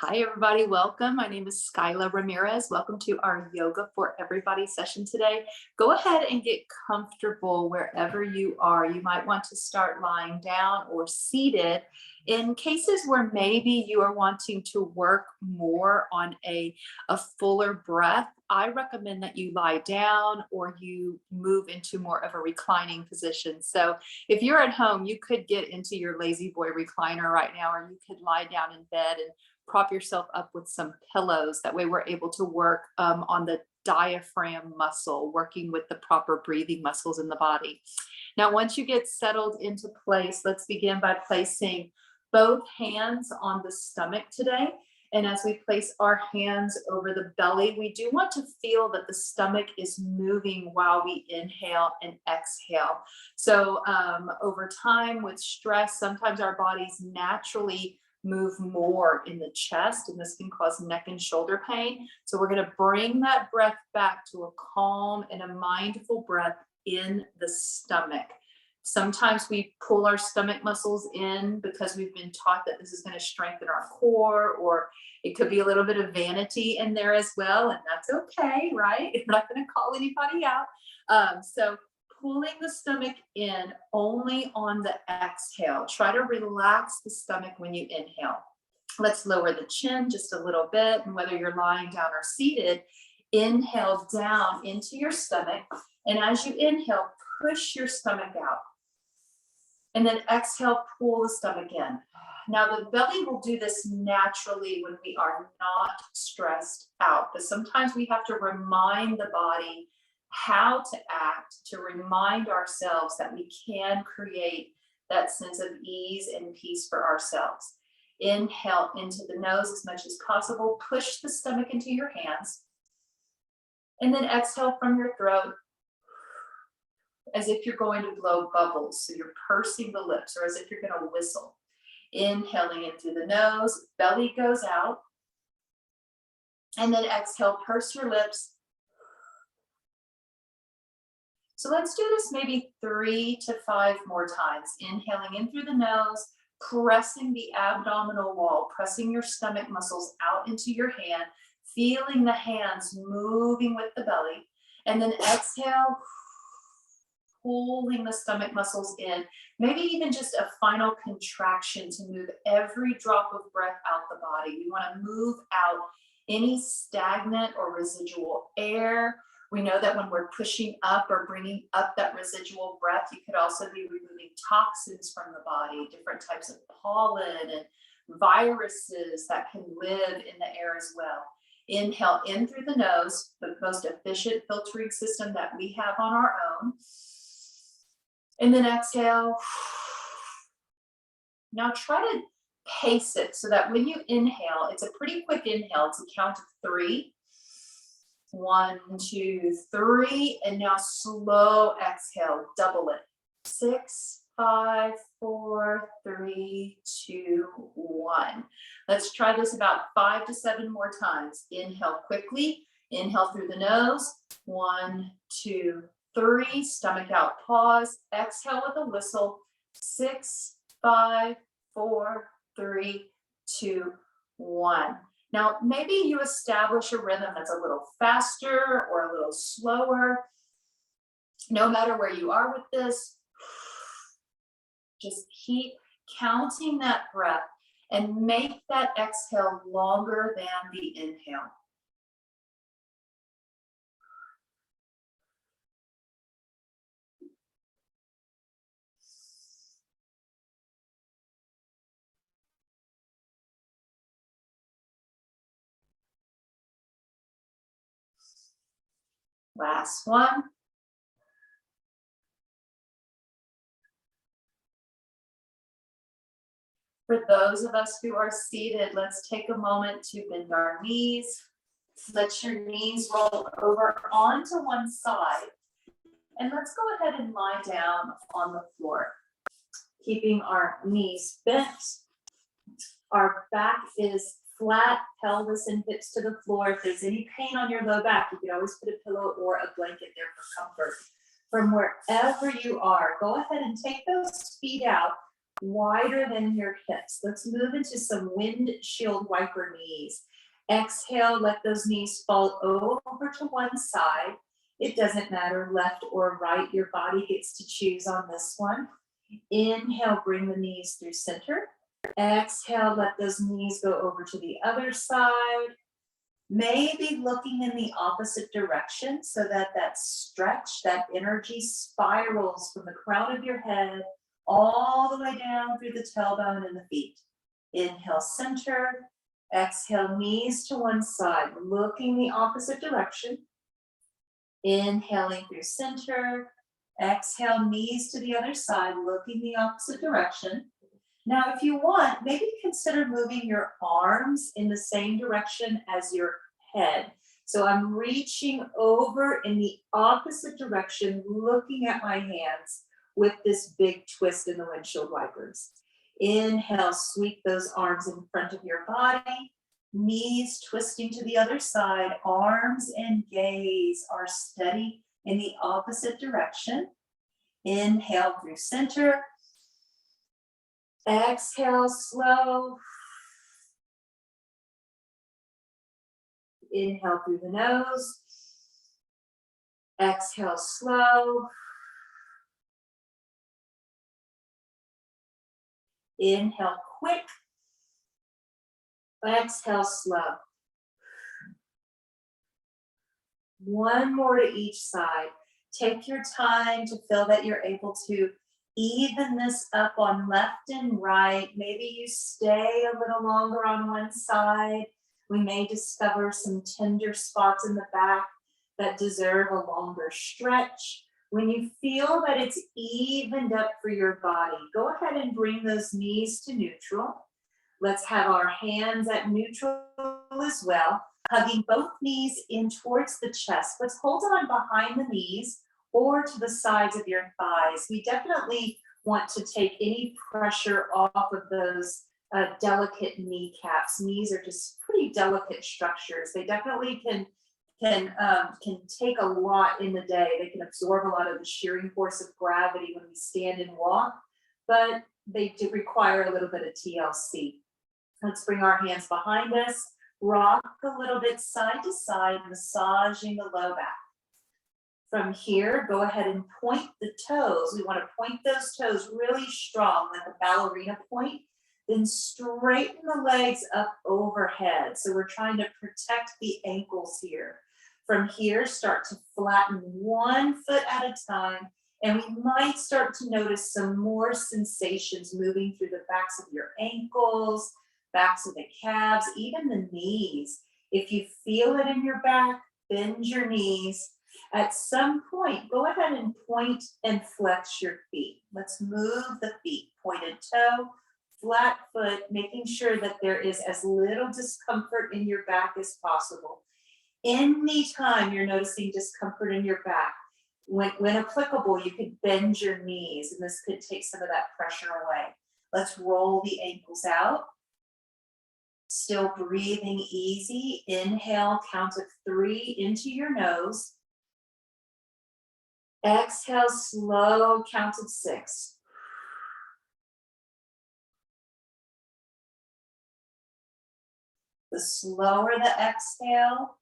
Hi, everybody. Welcome. My name is Skyla Ramirez. Welcome to our Yoga for Everybody session today. Go ahead and get comfortable wherever you are. You might want to start lying down or seated. In cases where maybe you are wanting to work more on a fuller breath, I recommend that you lie down or you move into more of a reclining position. So if you're at home, you could get into your lazy boy recliner right now, or you could lie down in bed and prop yourself up with some pillows. That way we're able to work on the diaphragm muscle, working with the proper breathing muscles in the body. Now, once you get settled into place, let's begin by placing both hands on the stomach today. And as we place our hands over the belly, we do want to feel that the stomach is moving while we inhale and exhale. So over time with stress, sometimes our bodies naturally move more in the chest, and this can cause neck and shoulder pain. So we're going to bring that breath back to a calm and a mindful breath in the stomach. Sometimes we pull our stomach muscles in because we've been taught that this is going to strengthen our core, or it could be a little bit of vanity in there as well, and that's okay, right? We're not going to call anybody out. So pulling the stomach in only on the exhale. Try to relax the stomach when you inhale. Let's lower the chin just a little bit. And whether you're lying down or seated, inhale down into your stomach. And as you inhale, push your stomach out. And then exhale, pull the stomach in. Now, the belly will do this naturally when we are not stressed out, but sometimes we have to remind the body how to act, to remind ourselves that we can create that sense of ease and peace for ourselves. Inhale into the nose as much as possible. Push the stomach into your hands. And then exhale from your throat as if you're going to blow bubbles. So you're pursing the lips, or as if you're going to whistle. Inhaling in through the nose, belly goes out. And then exhale, purse your lips. So let's do this maybe 3 to 5 more times. Inhaling in through the nose, pressing the abdominal wall, pressing your stomach muscles out into your hand, feeling the hands moving with the belly. And then exhale, pulling the stomach muscles in. Maybe even just a final contraction to move every drop of breath out the body. We want to move out any stagnant or residual air. We know that when we're pushing up or bringing up that residual breath, you could also be removing toxins from the body, different types of pollen and viruses that can live in the air as well. Inhale in through the nose, the most efficient filtering system that we have on our own. And then exhale. Now try to pace it so that when you inhale, it's a pretty quick inhale. It's a count of 3. 1, 2, 3, and now slow exhale, double it. 6, 5, 4, 3, 2, 1. Let's try this about 5 to 7 more times. Inhale quickly, inhale through the nose. 1, 2, 3, stomach out, pause. Exhale with a whistle. 6, 5, 4, 3, 2, 1. Now, maybe you establish a rhythm that's a little faster or a little slower. No matter where you are with this, just keep counting that breath and make that exhale longer than the inhale. Last one. For those of us who are seated, let's take a moment to bend our knees. Let your knees roll over onto one side. And let's go ahead and lie down on the floor, keeping our knees bent. Our back is flat, pelvis and hips to the floor. If there's any pain on your low back, you can always put a pillow or a blanket there for comfort. From wherever you are, go ahead and take those feet out. wider than your hips. Let's move into some windshield wiper knees. Exhale, let those knees fall over to one side. It doesn't matter left or right. Your body gets to choose on this one. Inhale, bring the knees through center. Exhale, let those knees go over to the other side. Maybe looking in the opposite direction so that that stretch, that energy spirals from the crown of your head all the way down through the tailbone and the feet. Inhale, center. Exhale, knees to one side, looking the opposite direction. Inhaling through center. Exhale, knees to the other side, looking the opposite direction. Now, if you want, maybe consider moving your arms in the same direction as your head. So I'm reaching over in the opposite direction, looking at my hands with this big twist in the windshield wipers. Inhale, sweep those arms in front of your body. Knees twisting to the other side. Arms and gaze are steady in the opposite direction. Inhale through center. Exhale, slow. Inhale through the nose. Exhale, slow. Inhale, quick. Exhale, slow. One more to each side. Take your time to feel that you're able to even this up on left and right. Maybe you stay a little longer on one side. We may discover some tender spots in the back that deserve a longer stretch. When you feel that it's evened up for your body, go ahead and bring those knees to neutral. Let's have our hands at neutral as well, hugging both knees in towards the chest. Let's hold on behind the knees or to the sides of your thighs. We definitely want to take any pressure off of those delicate kneecaps. Knees are just pretty delicate structures. They definitely can take a lot in the day. They can absorb a lot of the shearing force of gravity when we stand and walk, but they do require a little bit of TLC. Let's bring our hands behind us, rock a little bit side to side, massaging the low back. From here, go ahead and point the toes. We want to point those toes really strong, like a ballerina point. Then straighten the legs up overhead. So we're trying to protect the ankles here. From here, start to flatten one foot at a time. And we might start to notice some more sensations moving through the backs of your ankles, backs of the calves, even the knees. If you feel it in your back, bend your knees. At some point, go ahead and point and flex your feet. Let's move the feet, pointed toe, flat foot, making sure that there is as little discomfort in your back as possible. Anytime you're noticing discomfort in your back, when applicable, you could bend your knees, and this could take some of that pressure away. Let's roll the ankles out. Still breathing easy. Inhale, count of 3 into your nose. Exhale, slow, count of 6. The slower the exhale,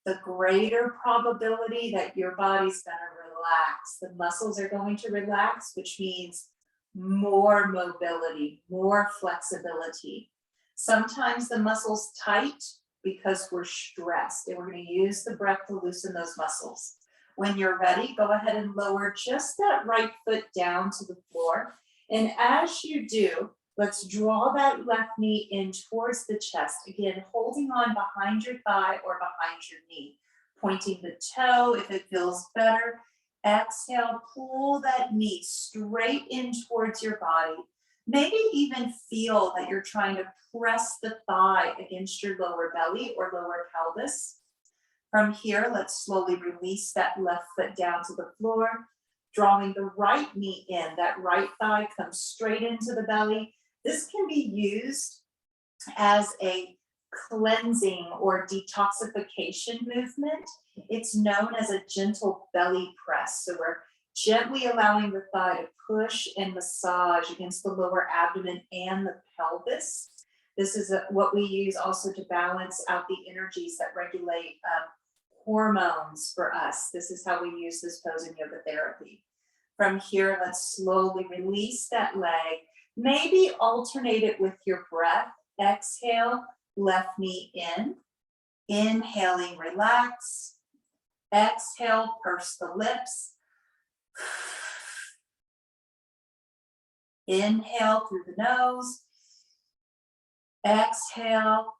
the greater probability that your body's going to relax. The muscles are going to relax, which means more mobility, more flexibility. Sometimes the muscles tight because we're stressed, and we're going to use the breath to loosen those muscles. When you're ready, go ahead and lower just that right foot down to the floor. And as you do, let's draw that left knee in towards the chest. Again, holding on behind your thigh or behind your knee. Pointing the toe if it feels better. Exhale, pull that knee straight in towards your body. Maybe even feel that you're trying to press the thigh against your lower belly or lower pelvis. From here, let's slowly release that left foot down to the floor, drawing the right knee in. That right thigh comes straight into the belly. This can be used as a cleansing or detoxification movement. It's known as a gentle belly press. So we're Gently allowing the thigh to push and massage against the lower abdomen and the pelvis. This is what we use also to balance out the energies that regulate hormones for us. This is how we use this pose in yoga therapy. From here, let's slowly release that leg. Maybe alternate it with your breath. Exhale, left knee in. Inhaling, relax. Exhale, purse the lips. Inhale through the nose. Exhale.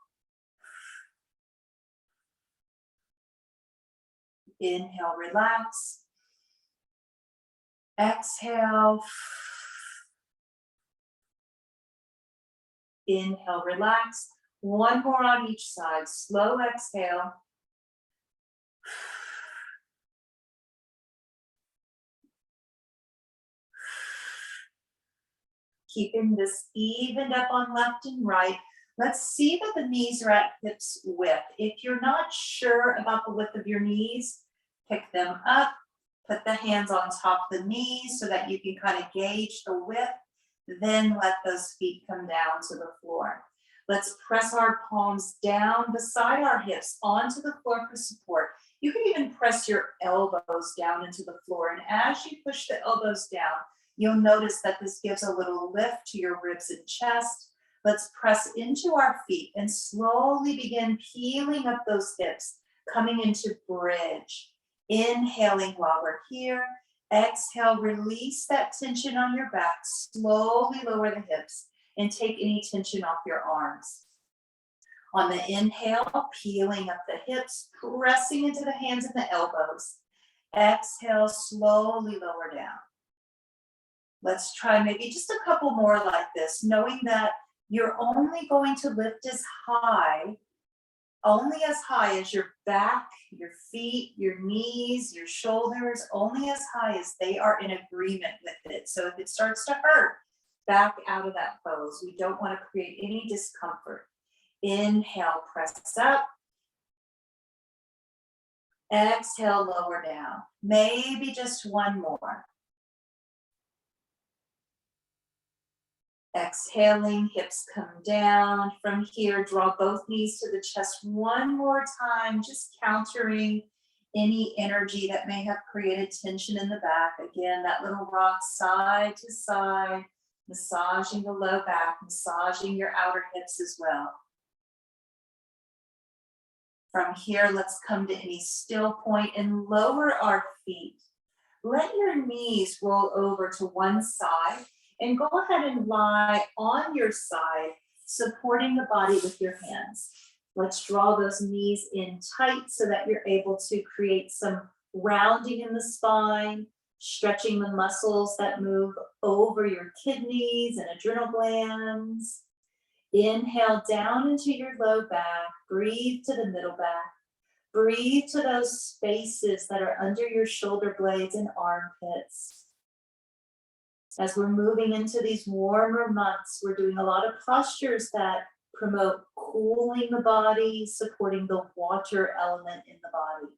Inhale, relax. Exhale. Inhale, relax. One more on each side. Slow exhale. Keeping this evened up on left and right. Let's see that the knees are at hips width. If you're not sure about the width of your knees, pick them up, put the hands on top of the knees so that you can kind of gauge the width, then let those feet come down to the floor. Let's press our palms down beside our hips onto the floor for support. You can even press your elbows down into the floor, and as you push the elbows down, you'll notice that this gives a little lift to your ribs and chest. Let's press into our feet and slowly begin peeling up those hips, coming into bridge. Inhaling while we're here. Exhale, release that tension on your back. Slowly lower the hips and take any tension off your arms. On the inhale, peeling up the hips, pressing into the hands and the elbows. Exhale, slowly lower down. Let's try maybe just a couple more like this, knowing that you're only going to lift only as high as your back, your feet, your knees, your shoulders, only as high as they are in agreement with it. So if it starts to hurt, back out of that pose. We don't want to create any discomfort. Inhale, press up. Exhale, lower down. Maybe just one more. Exhaling, hips come down. From here, draw both knees to the chest one more time, just countering any energy that may have created tension in the back. Again, that little rock side to side, massaging the low back, massaging your outer hips as well. From here, let's come to any still point and lower our feet. Let your knees roll over to one side. And go ahead and lie on your side, supporting the body with your hands. Let's draw those knees in tight so that you're able to create some rounding in the spine, stretching the muscles that move over your kidneys and adrenal glands. Inhale down into your low back. Breathe to the middle back. Breathe to those spaces that are under your shoulder blades and armpits. As we're moving into these warmer months, we're doing a lot of postures that promote cooling the body, supporting the water element in the body.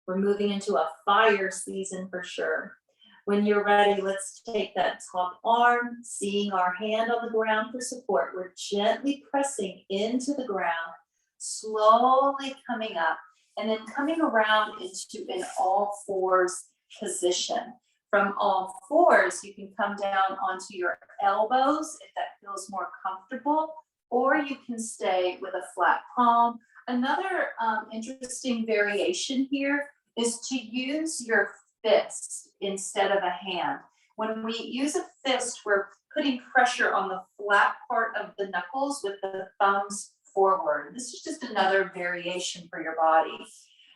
We're moving into a fire season for sure. When you're ready, let's take that top arm, seeing our hand on the ground for support. We're gently pressing into the ground, slowly coming up, and then coming around into an all fours position. From all fours, you can come down onto your elbows if that feels more comfortable, or you can stay with a flat palm. Another interesting variation here is to use your fist instead of a hand. When we use a fist, we're putting pressure on the flat part of the knuckles with the thumbs forward. This is just another variation for your body.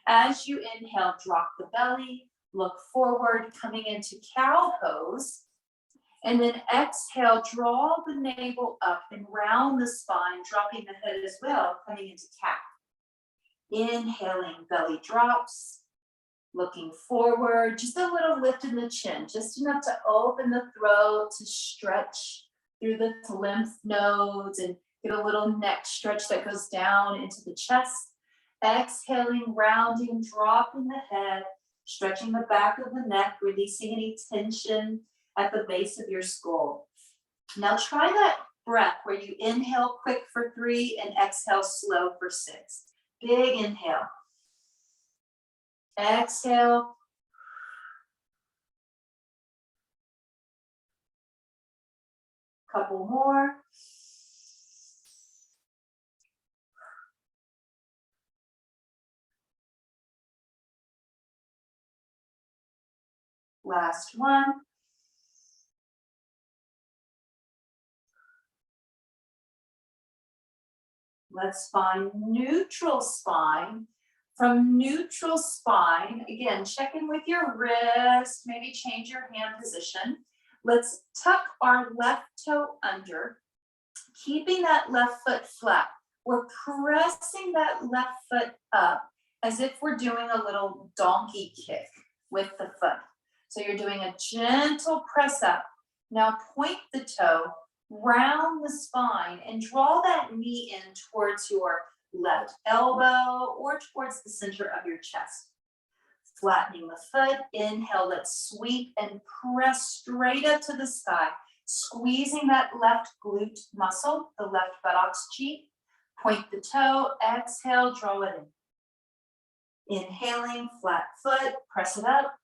As you inhale, drop the belly. Look forward, coming into cow pose. And then exhale, draw the navel up and round the spine, dropping the head as well, coming into cat. Inhaling, belly drops. Looking forward, just a little lift in the chin, just enough to open the throat, to stretch through the lymph nodes and get a little neck stretch that goes down into the chest. Exhaling, rounding, dropping the head. Stretching the back of the neck, releasing any tension at the base of your skull. Now try that breath where you inhale quick for 3 and exhale slow for 6. Big inhale. Exhale. Couple more. Last one. Let's find neutral spine. From neutral spine, again, check in with your wrist, maybe change your hand position. Let's tuck our left toe under, keeping that left foot flat. We're pressing that left foot up as if we're doing a little donkey kick with the foot. So you're doing a gentle press up. Now point the toe, round the spine, and draw that knee in towards your left elbow or towards the center of your chest. Flattening the foot, inhale, let's sweep and press straight up to the sky, squeezing that left glute muscle, the left buttocks cheek. Point the toe, exhale, draw it in. Inhaling, flat foot, press it up.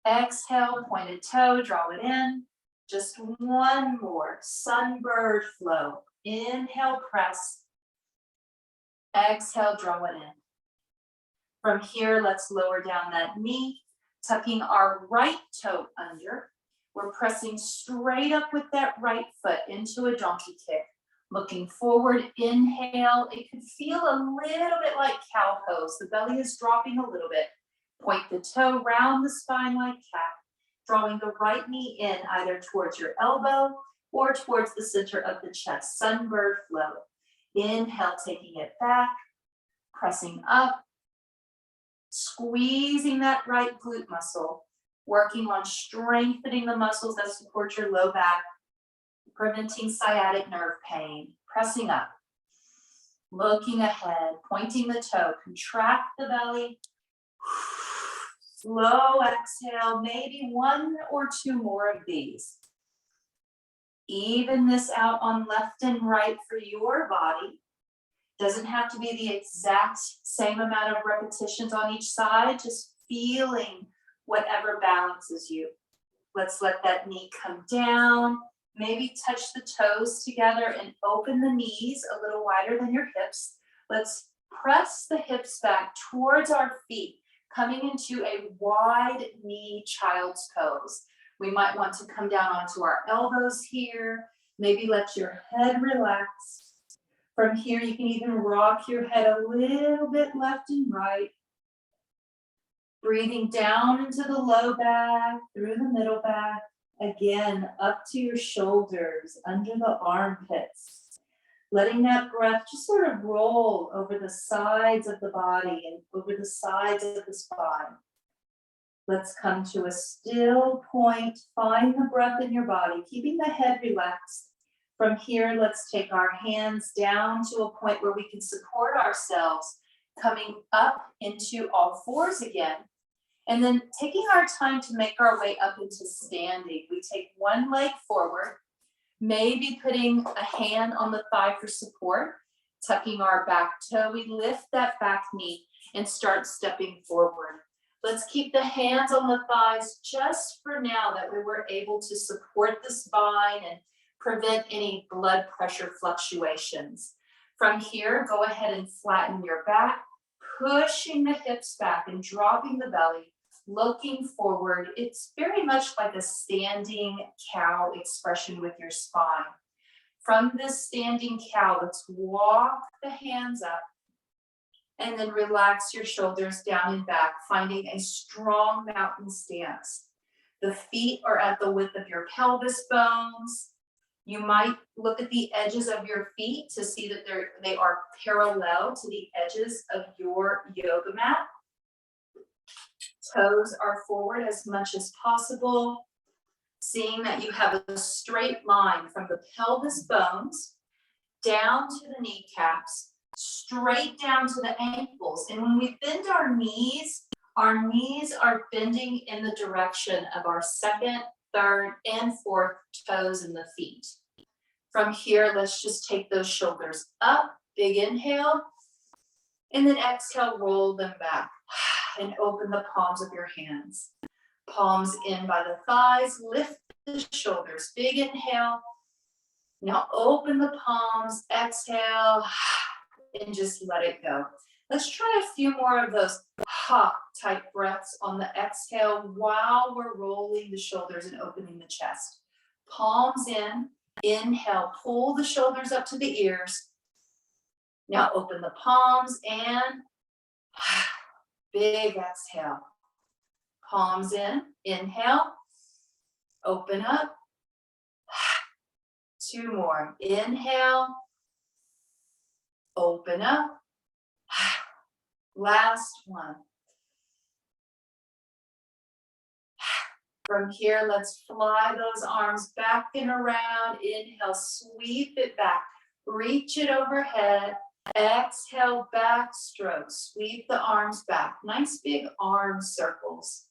Exhale, pointed toe, draw it in. Just one more, sunbird flow. Inhale, press. Exhale, draw it in. From here, let's lower down that knee, tucking our right toe under. We're pressing straight up with that right foot into a donkey kick. Looking forward, inhale. It could feel a little bit like cow pose. The belly is dropping a little bit. Point the toe round the spine like cat, drawing the right knee in either towards your elbow or towards the center of the chest. Sunbird flow. Inhale, taking it back, pressing up, squeezing that right glute muscle, working on strengthening the muscles that support your low back, preventing sciatic nerve pain. Pressing up, looking ahead, pointing the toe, contract the belly. Slow exhale, maybe 1 or 2 more of these. Even this out on left and right for your body. Doesn't have to be the exact same amount of repetitions on each side, just feeling whatever balances you. Let's let that knee come down. Maybe touch the toes together and open the knees a little wider than your hips. Let's press the hips back towards our feet, coming into a wide knee child's pose. We might want to come down onto our elbows here. Maybe let your head relax. From here, you can even rock your head a little bit left and right. Breathing down into the low back, through the middle back. Again, up to your shoulders, under the armpits. Letting that breath just sort of roll over the sides of the body and over the sides of the spine. Let's come to a still point. Find the breath in your body, keeping the head relaxed. From here, let's take our hands down to a point where we can support ourselves, coming up into all fours again. And then taking our time to make our way up into standing. We take one leg forward, maybe putting a hand on the thigh for support, tucking our back toe. We lift that back knee and start stepping forward. Let's keep the hands on the thighs just for now, that we were able to support the spine and prevent any blood pressure fluctuations. From here, go ahead and flatten your back, pushing the hips back and dropping the belly, looking forward. It's very much like a standing cow expression with your spine. From this standing cow, let's walk the hands up and then relax your shoulders down and back, finding a strong mountain stance. The feet are at the width of your pelvis bones. You might look at the edges of your feet to see that they are parallel to the edges of your yoga mat. Toes are forward as much as possible, seeing that you have a straight line from the pelvis bones down to the kneecaps, straight down to the ankles. And when we bend our knees, Our knees are bending in the direction of our second, third, and fourth toes in the feet. From here, let's just take those shoulders up, big inhale, and then exhale, roll them back and open the palms of your hands. Palms in by the thighs, lift the shoulders, big inhale. Now open the palms, exhale, and just let it go. Let's try a few more of those ha type breaths on the exhale while we're rolling the shoulders and opening the chest. Palms in, inhale, pull the shoulders up to the ears. Now open the palms and big exhale. Palms in, inhale, open up. 2 more, inhale, open up. Last one. From here, let's fly those arms back and around. Inhale, sweep it back, reach it overhead. Exhale, back stroke, sweep the arms back. Nice big arm circles.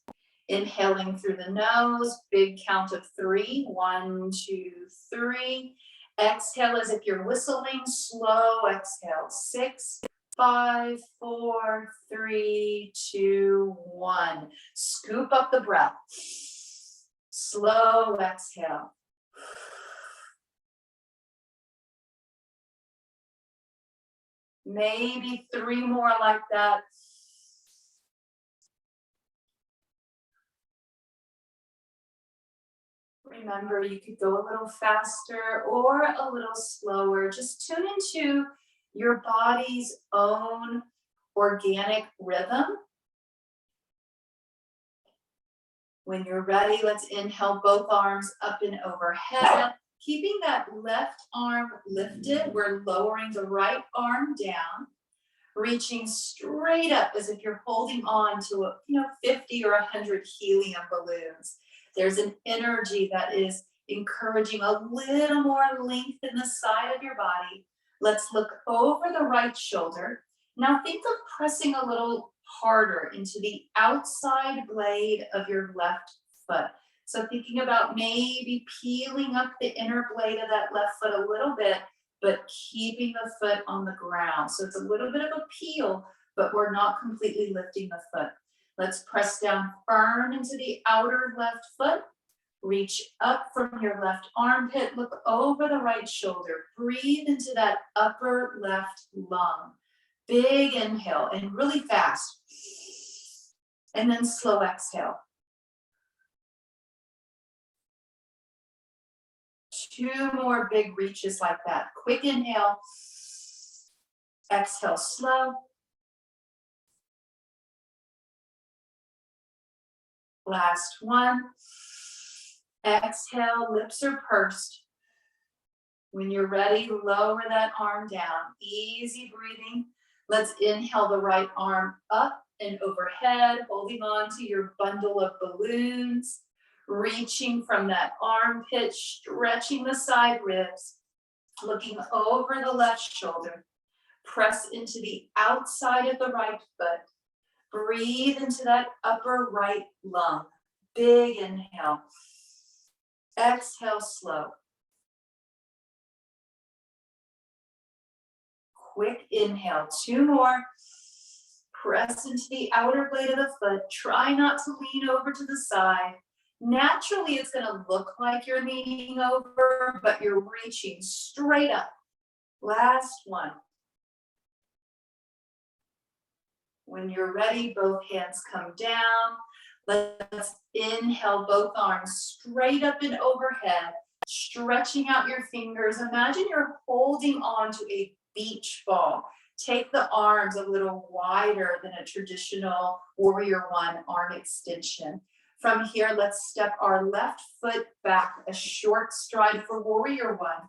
Inhaling through the nose, big count of 3. 1, 2, 3. Exhale as if you're whistling, slow exhale. 6, 5, 4, 3, 2, 1. Scoop up the breath. Slow exhale. Maybe 3 more like that. Remember, you could go a little faster or a little slower. Just tune into your body's own organic rhythm. When you're ready, let's inhale both arms up and overhead. Keeping that left arm lifted, we're lowering the right arm down, reaching straight up as if you're holding on to 50 or 100 helium balloons. There's an energy that is encouraging a little more length in the side of your body. Let's look over the right shoulder. Now think of pressing a little harder into the outside blade of your left foot. So thinking about maybe peeling up the inner blade of that left foot a little bit, but keeping the foot on the ground. So it's a little bit of a peel, but we're not completely lifting the foot. Let's press down firm into the outer left foot. Reach up from your left armpit. Look over the right shoulder. Breathe into that upper left lung. Big inhale and really fast. And then slow exhale. 2 more big reaches like that. Quick inhale. Exhale slow. Last one. Exhale, lips are pursed. When you're ready, lower that arm down. Easy breathing. Let's inhale the right arm up and overhead, holding on to your bundle of balloons. Reaching from that armpit, stretching the side ribs. Looking over the left shoulder. Press into the outside of the right foot. Breathe into that upper right lung. Big inhale. Exhale slow. Quick inhale. 2 more. Press into the outer blade of the foot. Try not to lean over to the side. Naturally, it's going to look like you're leaning over, but you're reaching straight up. Last one. When you're ready, both hands come down. Let's inhale both arms straight up and overhead, stretching out your fingers. Imagine you're holding on to a beach ball. Take the arms a little wider than a traditional Warrior One arm extension. From here, let's step our left foot back, a short stride for Warrior One.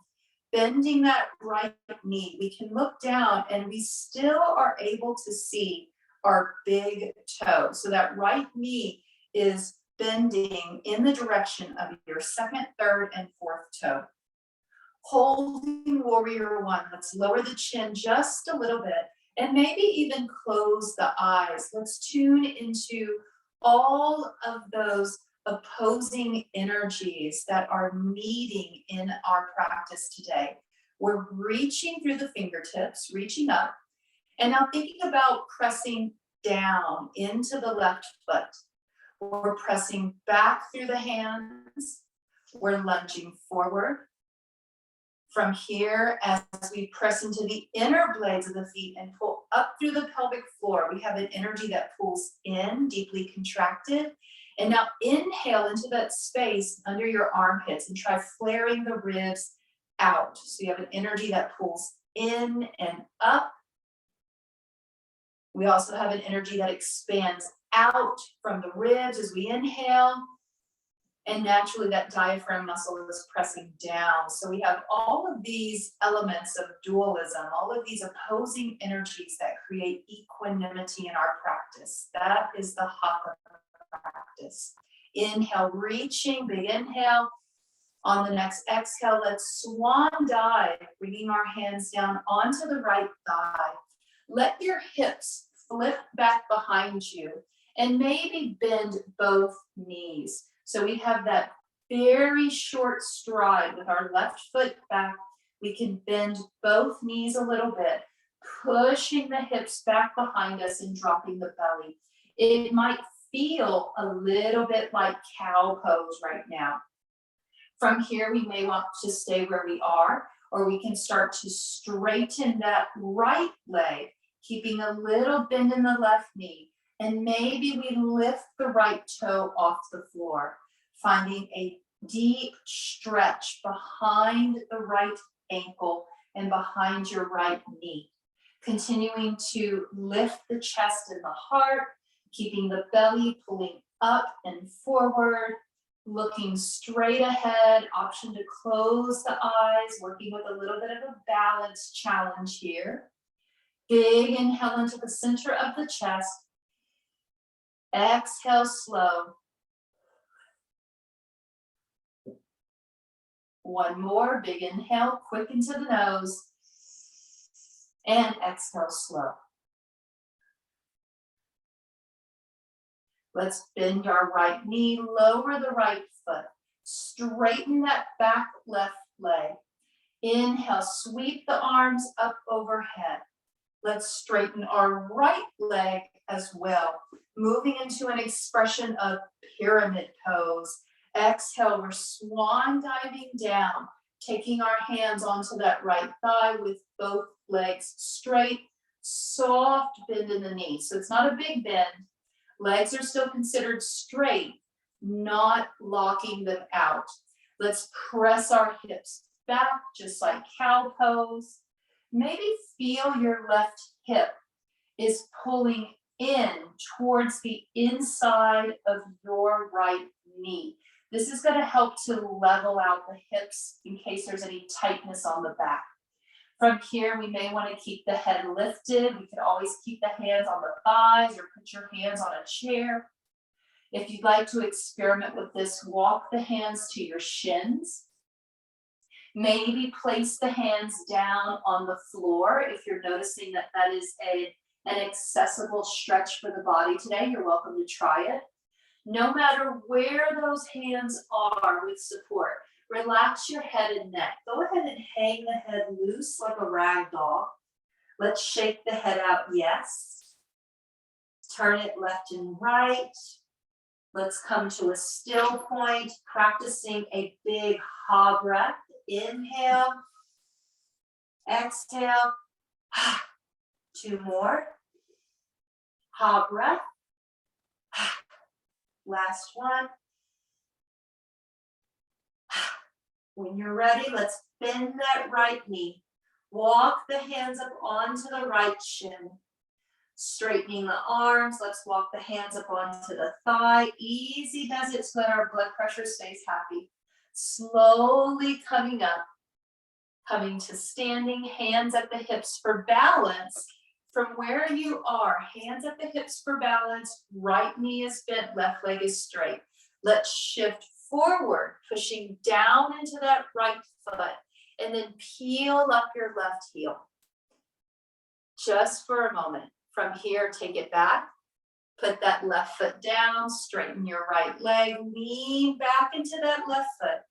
Bending that right knee, we can look down and we still are able to see our big toe. So that right knee is bending in the direction of your second, third, and fourth toe. Holding Warrior One, let's lower the chin just a little bit And maybe even close the eyes. Let's tune into all of those opposing energies that are meeting in our practice today. We're reaching through the fingertips, reaching up, and now thinking about pressing down into the left foot. We're pressing back through the hands. We're lunging forward. From here, as we press into the inner blades of the feet and pull up through the pelvic floor, we have an energy that pulls in, deeply contracted. And now inhale into that space under your armpits and try flaring the ribs out. So you have an energy that pulls in and up. We also have an energy that expands out from the ribs as we inhale. And naturally that diaphragm muscle is pressing down. So we have all of these elements of dualism, all of these opposing energies that create equanimity in our practice. That is the Hatha practice. Inhale, reaching, big inhale. On the next exhale, let's swan dive, bringing our hands down onto the right thigh. Let your hips flip back behind you and maybe bend both knees. So we have that very short stride with our left foot back. We can bend both knees a little bit, pushing the hips back behind us and dropping the belly. It might feel a little bit like cow pose right now. From here, we may want to stay where we are, or we can start to straighten that right leg, keeping a little bend in the left knee. And maybe we lift the right toe off the floor, finding a deep stretch behind the right ankle and behind your right knee. Continuing to lift the chest and the heart, keeping the belly pulling up and forward, looking straight ahead, option to close the eyes, working with a little bit of a balance challenge here. Big inhale into the center of the chest. Exhale slow. One more, big inhale, quick into the nose. And exhale slow. Let's bend our right knee, lower the right foot. Straighten that back left leg. Inhale, sweep the arms up overhead. Let's straighten our right leg as well. Moving into an expression of pyramid pose. Exhale, we're swan diving down, taking our hands onto that right thigh with both legs straight, soft bend in the knee. So it's not a big bend. Legs are still considered straight, not locking them out. Let's press our hips back, just like cow pose. Maybe feel your left hip is pulling in towards the inside of your right knee. This is going to help to level out the hips in case there's any tightness on the back. From here, we may want to keep the head lifted. We can always keep the hands on the thighs or put your hands on a chair. If you'd like to experiment with this, walk the hands to your shins. Maybe place the hands down on the floor if you're noticing that that is an accessible stretch for the body today. You're welcome to try it. No matter where those hands are with support, relax your head and neck. Go ahead and hang the head loose like a rag doll. Let's shake the head out, yes. Turn it left and right. Let's come to a still point, practicing a big ha breath. Inhale, exhale, two more. Ha breath. Last one. When you're ready, let's bend that right knee. Walk the hands up onto the right shin. Straightening the arms, let's walk the hands up onto the thigh. Easy does it so that our blood pressure stays happy. Slowly coming up, coming to standing, hands at the hips for balance. From where you are, hands at the hips for balance, right knee is bent, left leg is straight. Let's shift forward, pushing down into that right foot, and then peel up your left heel. just for a moment. From here, take it back. Put that left foot down, straighten your right leg, lean back into that left foot.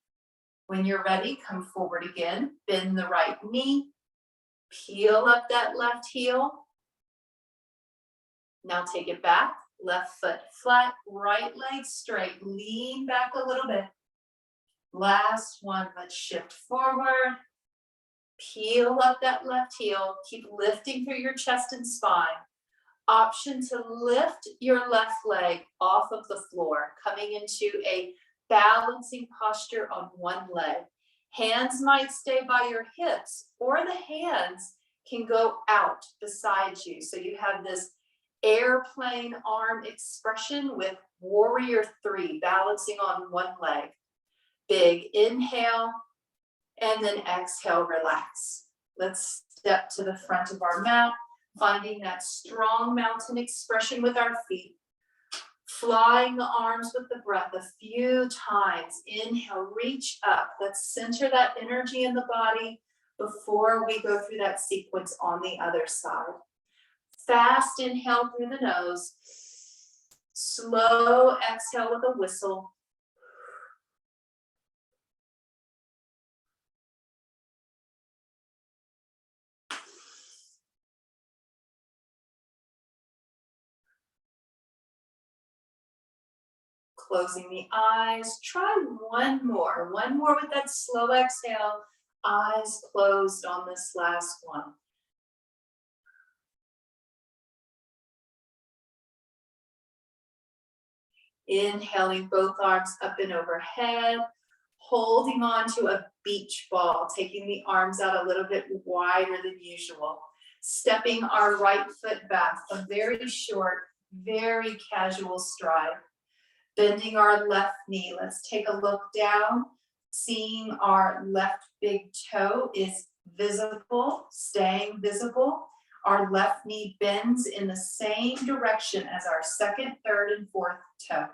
When you're ready, come forward again, bend the right knee, peel up that left heel. Now take it back, left foot flat, right leg straight, lean back a little bit. Last one, let's shift forward. Peel up that left heel, keep lifting through your chest and spine. Option to lift your left leg off of the floor, coming into a balancing posture on one leg. Hands might stay by your hips, or the hands can go out beside you. So you have this airplane arm expression with warrior three, balancing on one leg. Big inhale, and then exhale, relax. Let's step to the front of our mat, finding that strong mountain expression with our feet. Flying the arms with the breath a few times. Inhale, reach up. Let's center that energy in the body before we go through that sequence on the other side. Fast inhale through the nose. Slow exhale with a whistle. Closing the eyes. Try one more with that slow exhale. Eyes closed on this last one. Inhaling both arms up and overhead, holding on to a beach ball, taking the arms out a little bit wider than usual. Stepping our right foot back, a very short, very casual stride. Bending our left knee. Let's take a look down. Seeing our left big toe is visible, staying visible. Our left knee bends in the same direction as our second, third, and fourth toe.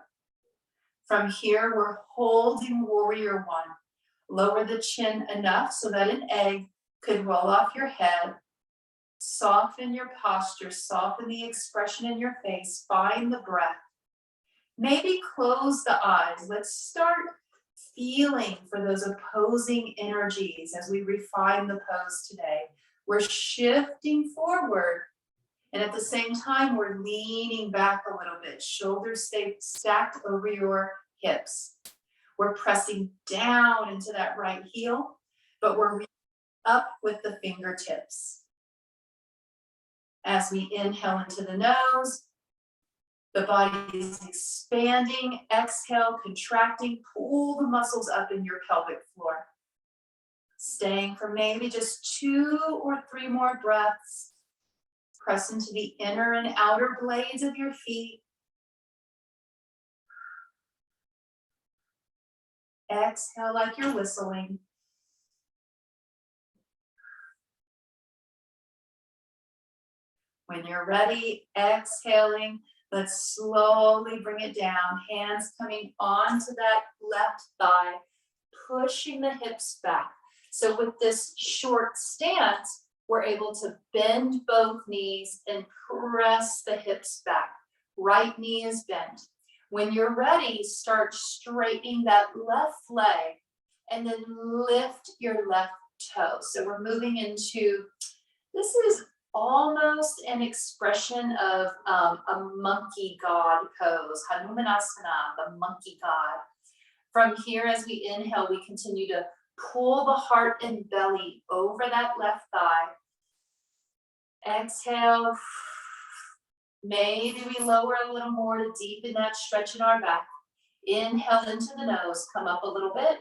From here, we're holding warrior one. Lower the chin enough so that an egg could roll off your head. Soften your posture, soften the expression in your face, find the breath. Maybe close the eyes. Let's start feeling for those opposing energies as we refine the pose today. We're shifting forward, and at the same time, we're leaning back a little bit. Shoulders stay stacked over your hips. We're pressing down into that right heel, but we're reaching up with the fingertips. As we inhale into the nose, the body is expanding. Exhale, contracting. Pull the muscles up in your pelvic floor. Staying for maybe just 2 or 3 more breaths. Press into the inner and outer blades of your feet. Exhale like you're whistling. When you're ready, exhaling, let's slowly bring it down. Hands coming onto that left thigh, pushing the hips back. So with this short stance, we're able to bend both knees and press the hips back. Right knee is bent. When you're ready, start straightening that left leg and then lift your left toe. So we're moving into, this is almost an expression of a monkey god pose, Hanumanasana, the monkey god. From here, as we inhale, we continue to pull the heart and belly over that left thigh. Exhale. Maybe we lower a little more to deepen that stretch in our back. Inhale into the nose, come up a little bit.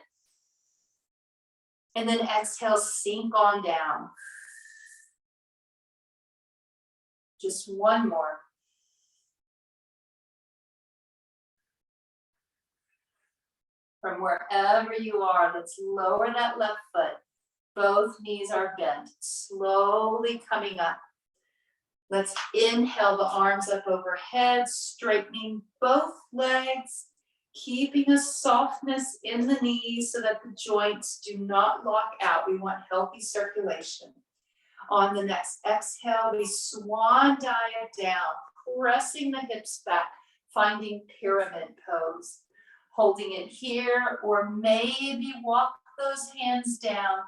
And then exhale, sink on down. Just one more. From wherever you are, let's lower that left foot. Both knees are bent, slowly coming up. Let's inhale the arms up overhead, straightening both legs, keeping a softness in the knees so that the joints do not lock out. We want healthy circulation. On the next exhale, we swan dive down, pressing the hips back, finding pyramid pose. Holding it here, or maybe walk those hands down.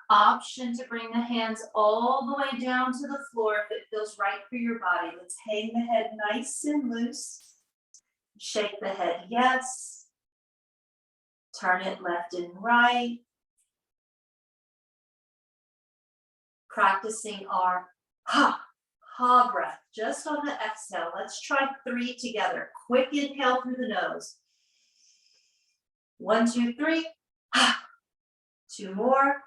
Option to bring the hands all the way down to the floor if it feels right for your body. Let's hang the head nice and loose. Shake the head yes. Turn it left and right. Practicing our ha breath just on the exhale. Let's try 3 together. Quick inhale through the nose. 1, 2, 3. 2 more.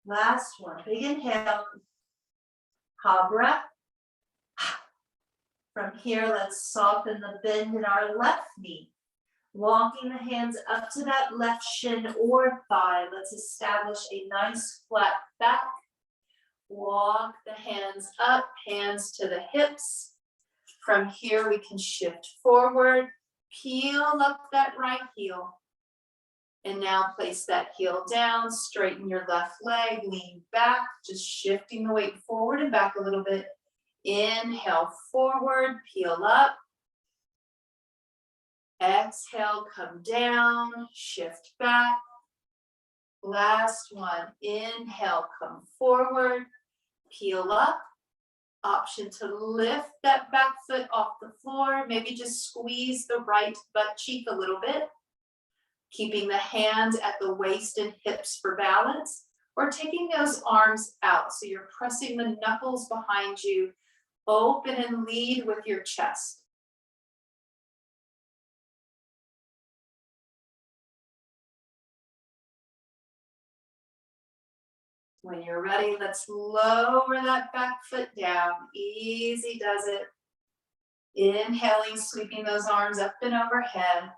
Last one. Big inhale. Ha breath. From here, let's soften the bend in our left knee. Walking the hands up to that left shin or thigh. Let's establish a nice flat back. Walk the hands up, hands to the hips. From here, we can shift forward, peel up that right heel. And now place that heel down, straighten your left leg, lean back, just shifting the weight forward and back a little bit. Inhale forward, peel up. Exhale, come down, shift back. Last one, inhale, come forward, peel up. Option to lift that back foot off the floor, maybe just squeeze the right butt cheek a little bit. Keeping the hands at the waist and hips for balance, or taking those arms out. So you're pressing the knuckles behind you, open and lead with your chest. When you're ready, let's lower that back foot down. Easy does it. Inhaling, sweeping those arms up and overhead.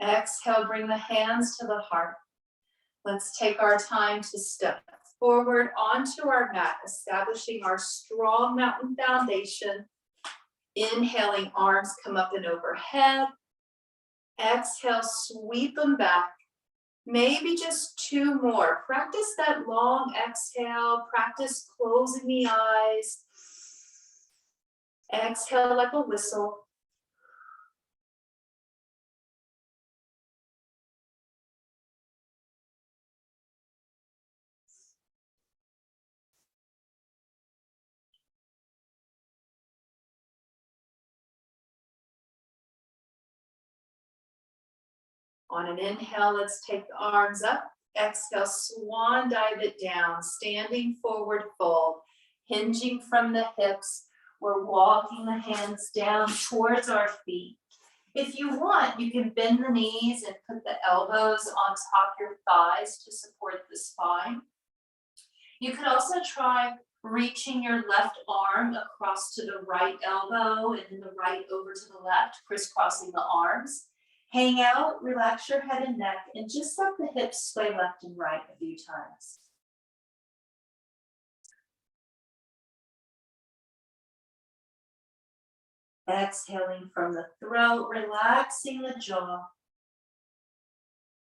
Exhale, bring the hands to the heart. Let's take our time to step forward onto our mat, establishing our strong mountain foundation. Inhaling, arms come up and overhead. Exhale, sweep them back. Maybe just 2 more. Practice that long exhale. Practice closing the eyes. Exhale like a whistle. On an inhale, let's take the arms up. Exhale, swan dive it down, standing forward fold, hinging from the hips. We're walking the hands down towards our feet. If you want, you can bend the knees and put the elbows on top of your thighs to support the spine. You could also try reaching your left arm across to the right elbow and then the right over to the left, crisscrossing the arms. Hang out, relax your head and neck, and just let the hips sway left and right a few times. Exhaling from the throat, relaxing the jaw.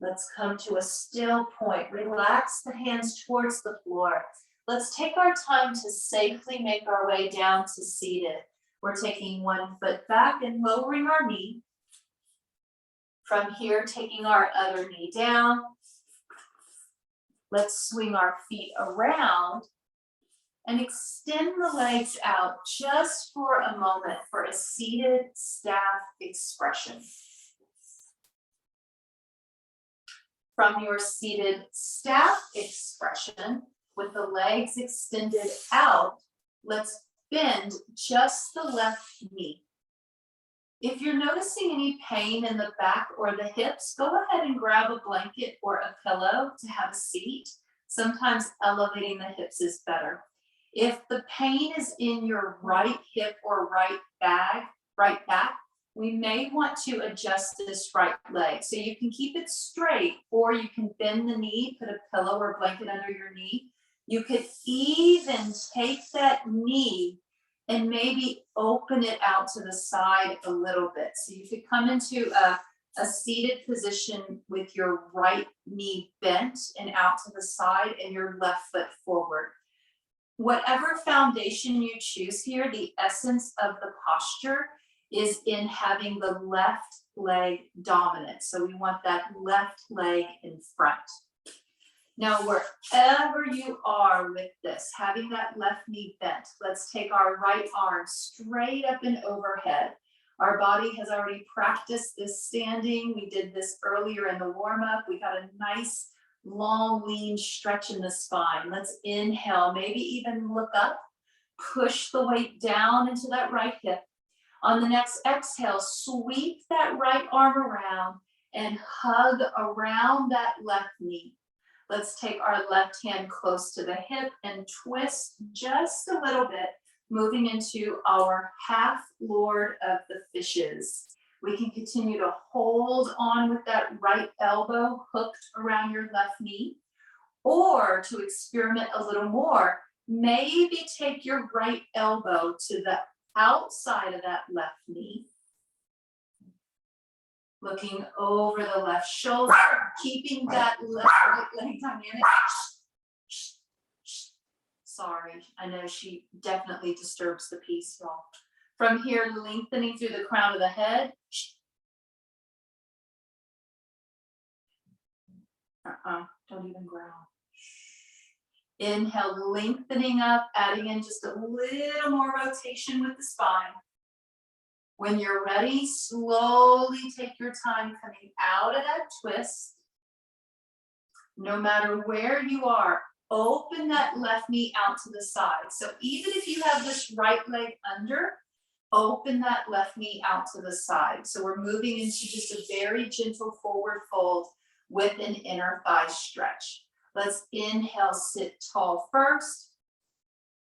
Let's come to a still point. Relax the hands towards the floor. Let's take our time to safely make our way down to seated. We're taking 1 foot back and lowering our knee. From here, taking our other knee down. Let's swing our feet around and extend the legs out just for a moment for a seated staff expression. From your seated staff expression, with the legs extended out, let's bend just the left knee. If you're noticing any pain in the back or the hips, go ahead and grab a blanket or a pillow to have a seat. Sometimes elevating the hips is better. If the pain is in your right hip or right back, we may want to adjust this right leg. So you can keep it straight, or you can bend the knee, put a pillow or blanket under your knee. You could even take that knee and maybe open it out to the side a little bit. So you could come into a a seated position with your right knee bent and out to the side and your left foot forward. Whatever foundation you choose here, the essence of the posture is in having the left leg dominant. So we want that left leg in front. Now, wherever you are with this, having that left knee bent, let's take our right arm straight up and overhead. Our body has already practiced this standing. We did this earlier in the warm-up. We got a nice long, lean stretch in the spine. Let's inhale, maybe even look up, push the weight down into that right hip. On the next exhale, sweep that right arm around and hug around that left knee. Let's take our left hand close to the hip and twist just a little bit, moving into our half Lord of the Fishes. We can continue to hold on with that right elbow hooked around your left knee, or to experiment a little more, maybe take your right elbow to the outside of that left knee, looking over the left shoulder, keeping that left right leg dynamic. Sorry, I know she definitely disturbs the peace, y'all. From here, lengthening through the crown of the head. Don't even growl. Inhale, lengthening up, adding in just a little more rotation with the spine. When you're ready, slowly take your time coming out of that twist. No matter where you are, open that left knee out to the side. So even if you have this right leg under, open that left knee out to the side. So we're moving into just a very gentle forward fold with an inner thigh stretch. Let's inhale, sit tall first.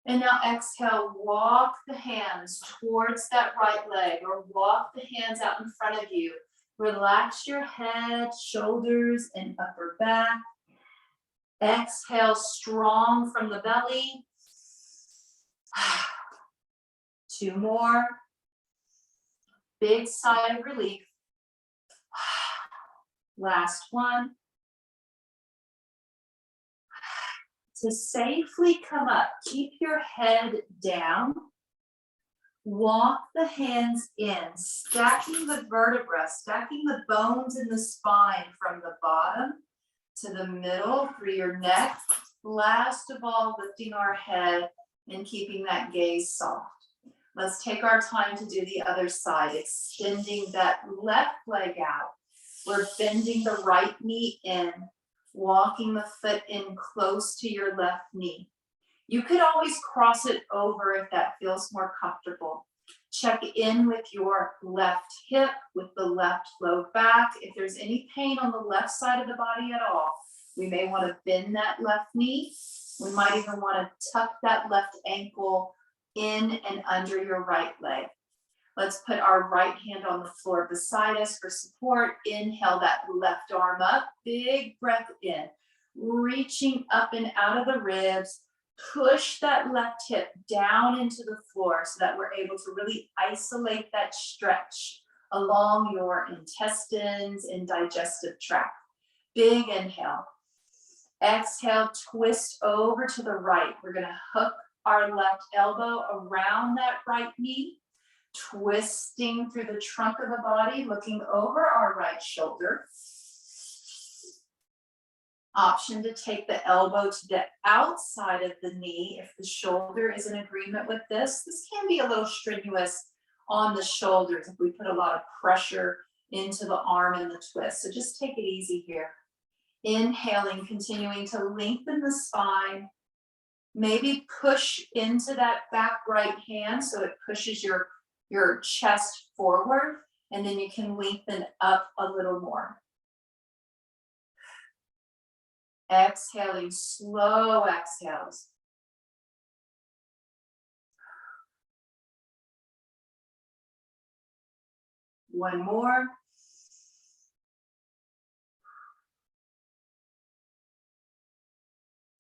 And now exhale, walk the hands towards that right leg, or walk the hands out in front of you. Relax your head, shoulders, and upper back. Exhale, strong from the belly. 2 more. Big sigh of relief. Last one. To safely come up, keep your head down. Walk the hands in, stacking the vertebra, stacking the bones in the spine from the bottom to the middle through your neck. Last of all, lifting our head and keeping that gaze soft. Let's take our time to do the other side, extending that left leg out. We're bending the right knee in, walking the foot in close to your left knee. You could always cross it over if that feels more comfortable. Check in with your left hip, with the left low back. If there's any pain on the left side of the body at all, we may want to bend that left knee. We might even want to tuck that left ankle in and under your right leg. Let's put our right hand on the floor beside us for support. Inhale that left arm up, big breath in, reaching up and out of the ribs. Push that left hip down into the floor so that we're able to really isolate that stretch along your intestines and digestive tract. Big inhale. Exhale, twist over to the right. We're going to hook our left elbow around that right knee, twisting through the trunk of the body, looking over our right shoulder. Option to take the elbow to the outside of the knee if the shoulder is in agreement with this. This can be a little strenuous on the shoulders if we put a lot of pressure into the arm and the twist. So just take it easy here. Inhaling, continuing to lengthen the spine. Maybe push into that back right hand so it pushes your chest forward, and then you can lengthen up a little more. Exhaling, slow exhales. One more.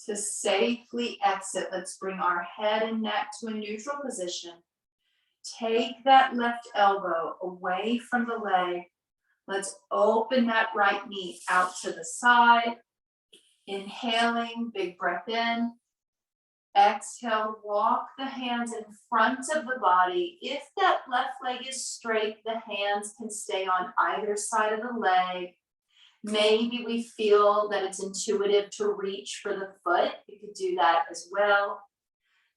To safely exit, let's bring our head and neck to a neutral position. Take that left elbow away from the leg. Let's open that right knee out to the side. Inhaling, big breath in. Exhale, walk the hands in front of the body. If that left leg is straight, the hands can stay on either side of the leg. Maybe we feel that it's intuitive to reach for the foot. You could do that as well.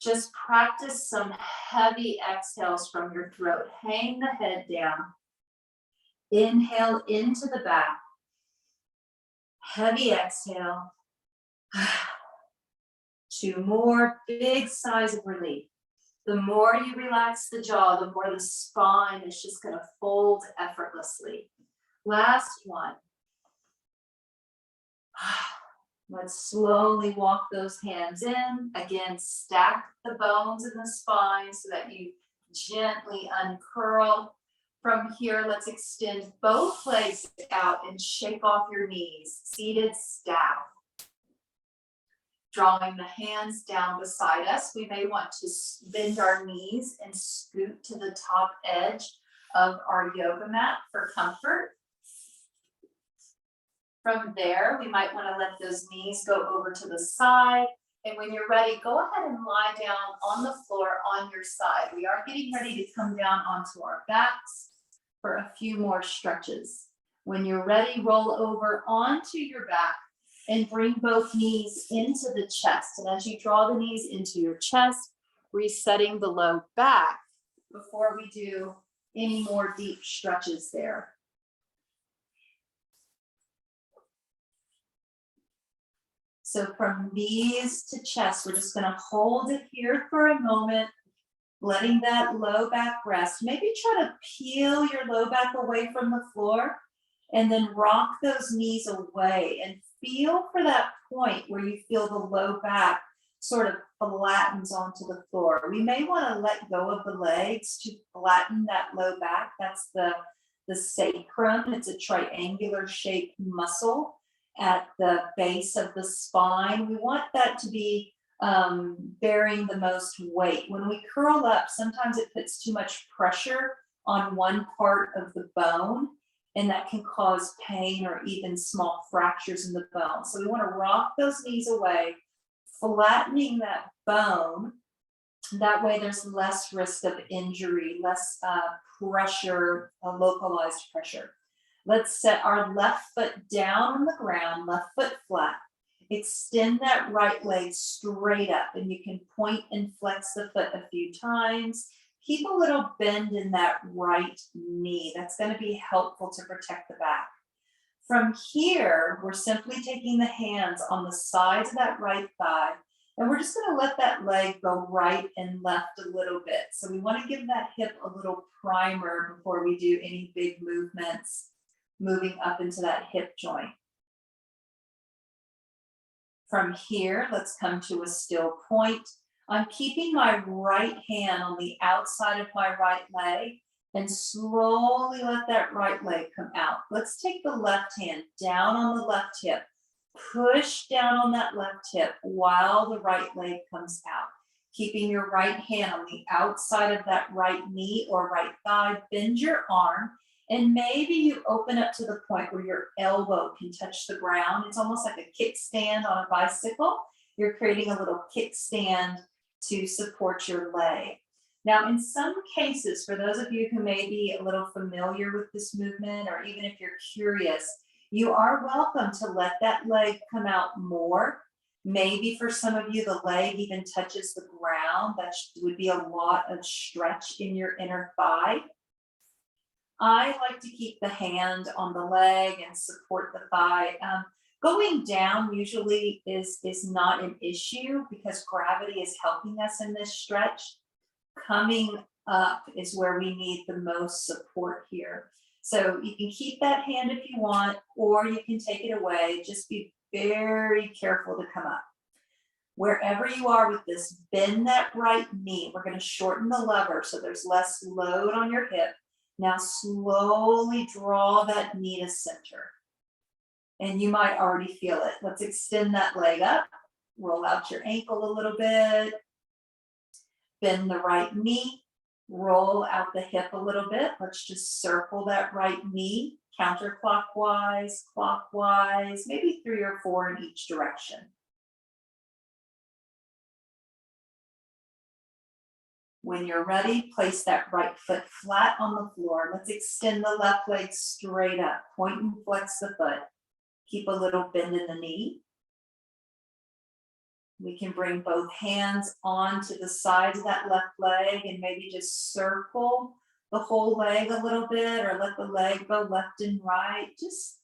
Just practice some heavy exhales from your throat. Hang the head down. Inhale into the back. Heavy exhale. 2 more, big sighs of relief. The more you relax the jaw, the more the spine is just going to fold effortlessly. Last one. Let's slowly walk those hands in. Again, stack the bones in the spine so that you gently uncurl. From here, let's extend both legs out and shake off your knees. Seated staff. Drawing the hands down beside us, we may want to bend our knees and scoot to the top edge of our yoga mat for comfort. From there, we might want to let those knees go over to the side. And when you're ready, go ahead and lie down on the floor on your side. We are getting ready to come down onto our backs for a few more stretches. When you're ready, roll over onto your back and bring both knees into the chest. And as you draw the knees into your chest, resetting the low back before we do any more deep stretches there. So from knees to chest, we're just gonna hold it here for a moment, letting that low back rest. Maybe try to peel your low back away from the floor and then rock those knees away and feel for that point where you feel the low back sort of flattens onto the floor. We may want to let go of the legs to flatten that low back. That's the sacrum. It's a triangular shaped muscle at the base of the spine. We want that to be bearing the most weight. When we curl up, sometimes it puts too much pressure on one part of the bone, and that can cause pain or even small fractures in the bone. So we want to rock those knees away, flattening that bone. That way there's less risk of injury, less pressure, localized pressure. Let's set our left foot down on the ground, left foot flat. Extend that right leg straight up, and you can point and flex the foot a few times. Keep a little bend in that right knee. That's going to be helpful to protect the back. From here, we're simply taking the hands on the sides of that right thigh, and we're just going to let that leg go right and left a little bit. So we want to give that hip a little primer before we do any big movements, moving up into that hip joint. From here, let's come to a still point. I'm keeping my right hand on the outside of my right leg and slowly let that right leg come out. Let's take the left hand down on the left hip. Push down on that left hip while the right leg comes out. Keeping your right hand on the outside of that right knee or right thigh. Bend your arm, and maybe you open up to the point where your elbow can touch the ground. It's almost like a kickstand on a bicycle. You're creating a little kickstand to support your leg. Now, in some cases, for those of you who may be a little familiar with this movement, or even if you're curious, you are welcome to let that leg come out more. Maybe for some of you, the leg even touches the ground. That would be a lot of stretch in your inner thigh. I like to keep the hand on the leg and support the thigh. Going down usually is not an issue because gravity is helping us in this stretch. Coming up is where we need the most support here. So you can keep that hand if you want, or you can take it away. Just be very careful to come up. Wherever you are with this, bend that right knee. We're going to shorten the lever so there's less load on your hip. Now slowly draw that knee to center. And you might already feel it. Let's extend that leg up. Roll out your ankle a little bit. Bend the right knee. Roll out the hip a little bit. Let's just circle that right knee. counterclockwise, clockwise, maybe 3 or 4 in each direction. When you're ready, place that right foot flat on the floor. Let's extend the left leg straight up. Point and flex the foot. Keep a little bend in the knee. We can bring both hands onto the sides of that left leg and maybe just circle the whole leg a little bit, or let the leg go left and right. Just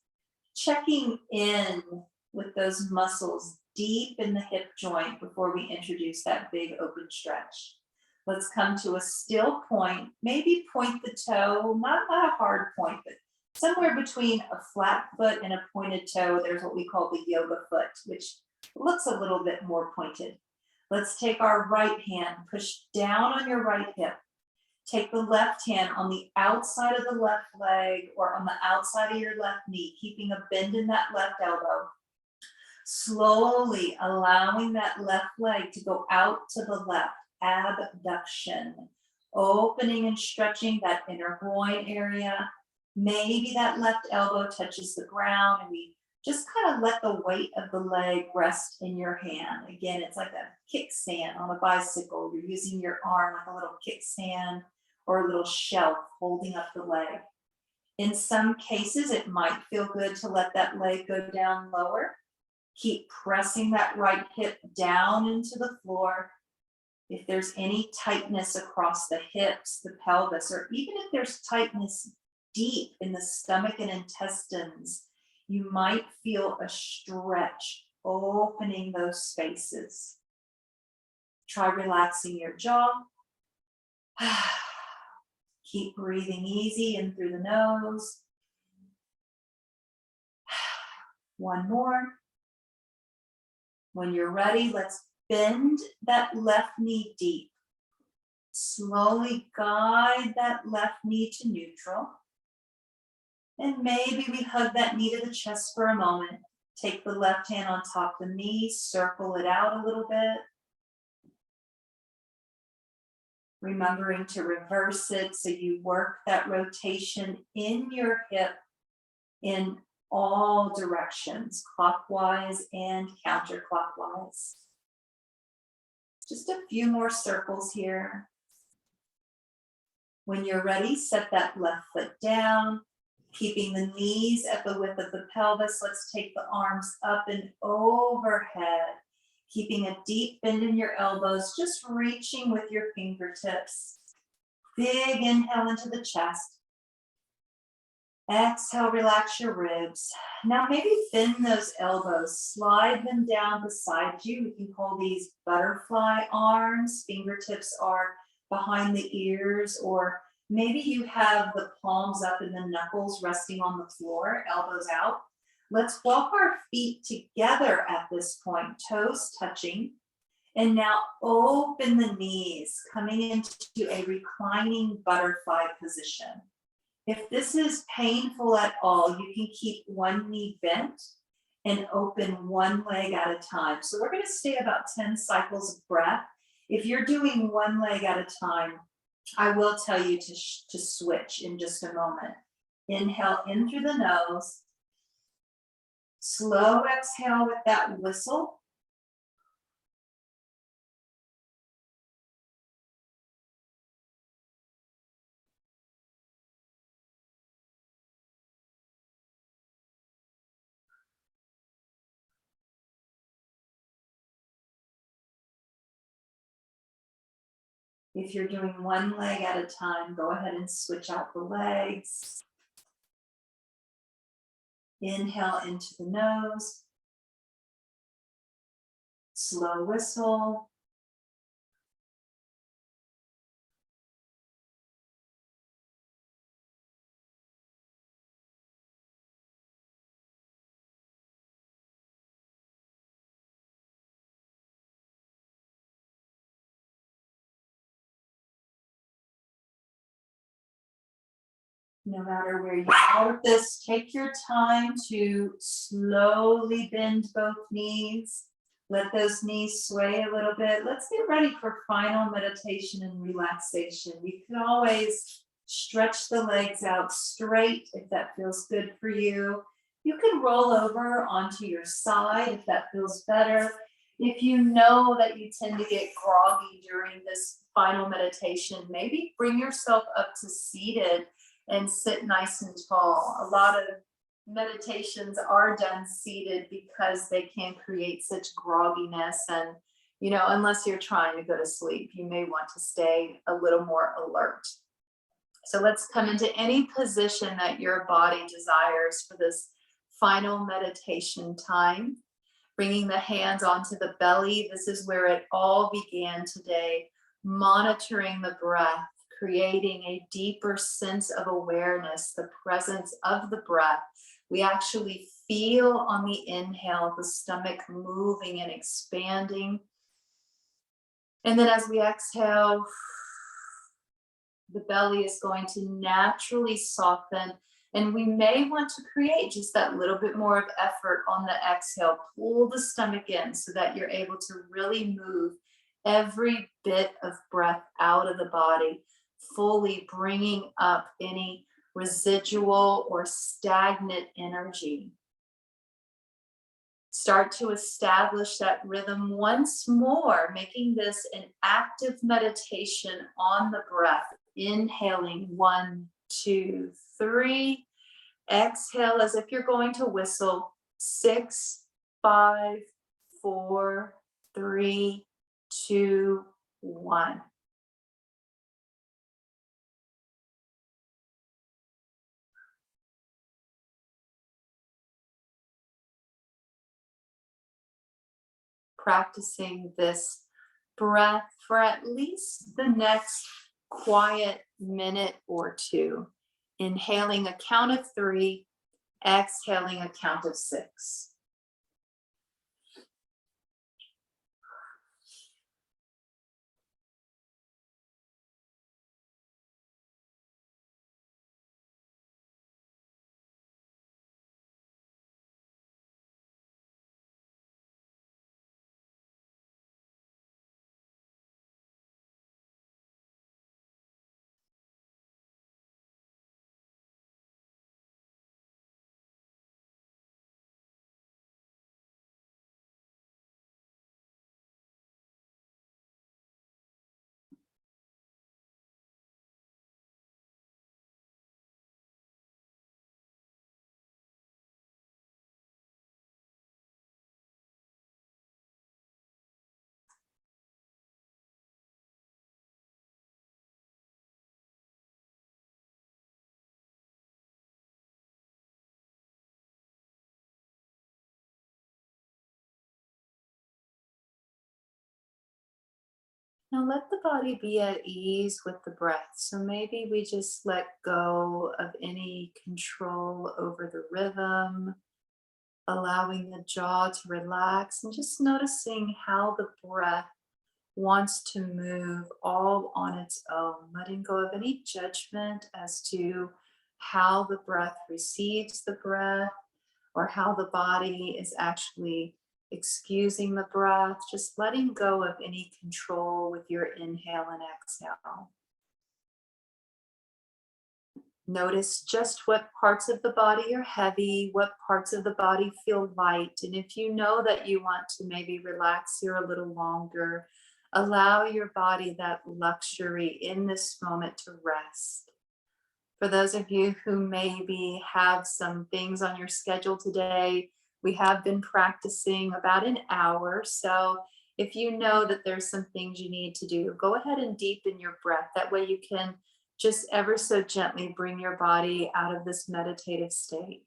checking in with those muscles deep in the hip joint before we introduce that big open stretch. Let's come to a still point. Maybe point the toe, not a hard point, but somewhere between a flat foot and a pointed toe. There's what we call the yoga foot, which looks a little bit more pointed. Let's take our right hand, push down on your right hip. Take the left hand on the outside of the left leg or on the outside of your left knee, keeping a bend in that left elbow. Slowly allowing that left leg to go out to the left. Abduction, opening and stretching that inner groin area. Maybe that left elbow touches the ground and we just kind of let the weight of the leg rest in your hand. Again, it's like a kickstand on a bicycle. You're using your arm like a little kickstand or a little shelf holding up the leg. In some cases, it might feel good to let that leg go down lower. Keep pressing that right hip down into the floor. If there's any tightness across the hips, the pelvis, or even if there's tightness deep in the stomach and intestines, you might feel a stretch opening those spaces. Try relaxing your jaw. Keep breathing easy in through the nose. One more. When you're ready, let's bend that left knee deep. Slowly guide that left knee to neutral. And maybe we hug that knee to the chest for a moment. Take the left hand on top of the knee, circle it out a little bit. Remembering to reverse it so you work that rotation in your hip in all directions, clockwise and counterclockwise. Just a few more circles here. When you're ready, set that left foot down, keeping the knees at the width of the pelvis. Let's take the arms up and overhead, keeping a deep bend in your elbows, just reaching with your fingertips. Big inhale into the chest. Exhale, relax your ribs. Now maybe bend those elbows, slide them down beside you. We can call these butterfly arms. Fingertips are behind the ears, or maybe you have the palms up and the knuckles resting on the floor, elbows out. Let's walk our feet together at this point, toes touching. And now open the knees, coming into a reclining butterfly position. If this is painful at all, you can keep one knee bent and open one leg at a time. So we're going to stay about 10 cycles of breath. If you're doing one leg at a time, I will tell you to switch in just a moment. Inhale in through the nose. Slow exhale with that whistle. If you're doing one leg at a time, go ahead and switch out the legs. Inhale into the nose. Slow whistle. No matter where you are with this, take your time to slowly bend both knees. Let those knees sway a little bit. Let's get ready for final meditation and relaxation. You can always Stretch the legs out straight if that feels good for you. You can roll over onto your side if that feels better. If you know that you tend to get groggy during this final meditation, maybe bring yourself up to seated and sit nice and tall. A lot of meditations are done seated because they can create such grogginess, and unless you're trying to go to sleep, you may want to stay a little more alert. So let's come into any position that your body desires for this final meditation time. Bringing the hands onto the belly. This is where it all began today. Monitoring the breath, creating a deeper sense of awareness, the presence of the breath. We actually feel on the inhale the stomach moving and expanding. And then as we exhale, the belly is going to naturally soften, and we may want to create just that little bit more of effort on the exhale. Pull the stomach in so that you're able to really move every bit of breath out of the body, fully bringing up any residual or stagnant energy. Start to establish that rhythm once more, making this an active meditation on the breath. Inhaling 1, 2, 3. Exhale as if you're going to whistle. 6, 5, 4, 3, 2, 1. Practicing this breath for at least the next quiet minute or two. Inhaling a count of 3, exhaling a count of 6. Now let the body be at ease with the breath. So maybe we just let go of any control over the rhythm, allowing the jaw to relax and just noticing how the breath wants to move all on its own, letting go of any judgment as to how the breath receives the breath or how the body is actually excusing the breath, just letting go of any control with your inhale and exhale. Notice just what parts of the body are heavy, what parts of the body feel light. And if you know that you want to maybe relax here a little longer, allow your body that luxury in this moment to rest. For those of you who maybe have some things on your schedule today, we have been practicing about an hour. So if you know that there's some things you need to do, go ahead and deepen your breath. That way you can just ever so gently bring your body out of this meditative state.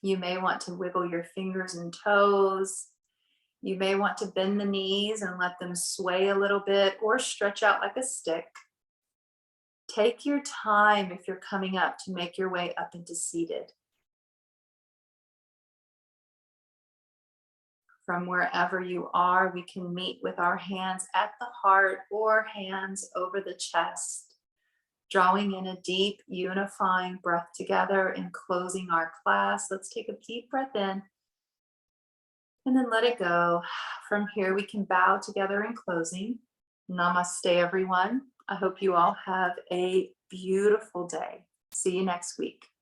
You may want to wiggle your fingers and toes. You may want to bend the knees and let them sway a little bit or stretch out like a stick. Take your time if you're coming up to make your way up into seated. From wherever you are, we can meet with our hands at the heart or hands over the chest, drawing in a deep unifying breath together and closing our class. Let's take a deep breath in and then let it go. From here, we can bow together in closing. Namaste, everyone. I hope you all have a beautiful day. See you next week.